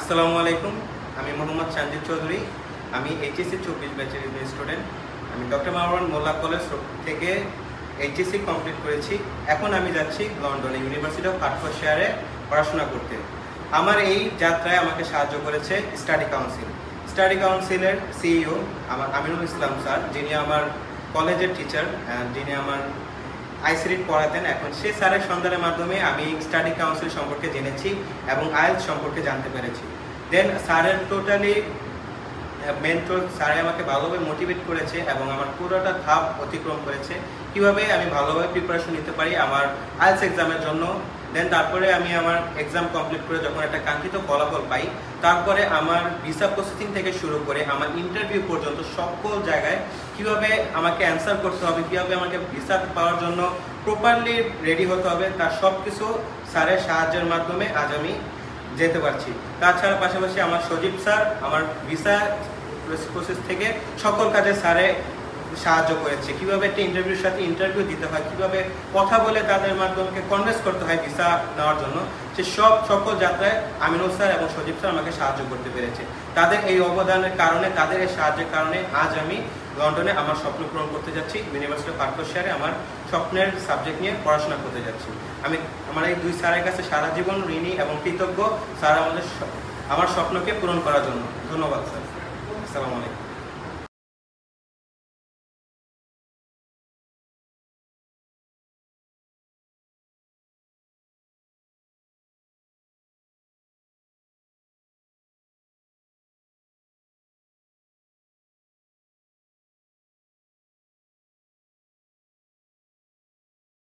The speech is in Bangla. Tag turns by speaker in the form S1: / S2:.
S1: আসসালামু আলাইকুম। আমি মোহাম্মদ চাঞ্জিদ চৌধুরী। আমি এইচএসসি 24 ব্যাচের স্টুডেন্ট। আমি ডক্টর মাওলানা মোল্লা কলেজ থেকে এইচএসসি কমপ্লিট করেছি। এখন আমি যাচ্ছি লন্ডনে ইউনিভার্সিটি অফ হার্টফোর্ডশায়ারে পড়াশোনা করতে। আমার এই যাত্রায় আমাকে সাহায্য করেছে স্টাডি কাউন্সিল। স্টাডি কাউন্সিলের সিইও আমার আমিনুল ইসলাম স্যার, যিনি আমার কলেজের টিচার, যিনি আমার আইসিরিট পড়াতেন। এখন সে স্যারের সন্ধানের মাধ্যমে আমি স্টাডি কাউন্সিল সম্পর্কে জেনেছি এবং আইএলটিএস সম্পর্কে জানতে পেরেছি। দেন স্যারের টোটালি মেন্টর স্যারে আমাকে ভালোভাবে মোটিভেট করেছে এবং আমার পুরোটা ধাপ অতিক্রম করেছে কিভাবে আমি ভালোভাবে প্রিপারেশন নিতে পারি আমার আইএলটিএস এক্সামের জন্য। দেন তারপরে আমি আমার এক্সাম কমপ্লিট করে যখন একটা কাঙ্ক্ষিত ফলাফল পাই, তারপরে আমার ভিসা প্রসেসিং থেকে শুরু করে আমার ইন্টারভিউ পর্যন্ত সকল জায়গায় কিভাবে আমাকে অ্যান্সার করতে হবে, কিভাবে আমাকে ভিসা পাওয়ার জন্য প্রপারলি রেডি হতে হবে, তার সব কিছু স্যারের সাহায্যের মাধ্যমে আজ আমি যেতে পারছি। তাছাড়া পাশাপাশি আমার সজীব স্যার আমার ভিসা প্রসেস থেকে সকল কাজে স্যারে সাহায্য করেছে, কিভাবে একটা ইন্টারভিউর সাথে ইন্টারভিউ দিতে হয়, কিভাবে কথা বলে তাদের মাধ্যমে কনভিন্স করতে হয় ভিসা নেওয়ার জন্য, সে সকল যাত্রায় আমিনুল স্যার এবং সজীব স্যার আমাকে সাহায্য করতে পেরেছে। তাদের এই অবদানের কারণে, তাদের এই সাহায্যের কারণে আজ আমি লন্ডনে আমার স্বপ্ন পূরণ করতে যাচ্ছি। ইউনিভার্সিটি অফ হার্টফোর্ডশায়ারে আমার স্বপ্নের সাবজেক্ট নিয়ে পড়াশোনা করতে যাচ্ছি। আমি আমার এই দুই স্যারের কাছে সারা জীবন ঋণী এবং কৃতজ্ঞ, স্যার আমার স্বপ্নকে পূরণ করার জন্য। ধন্যবাদ স্যার। আসসালামু আলাইকুম।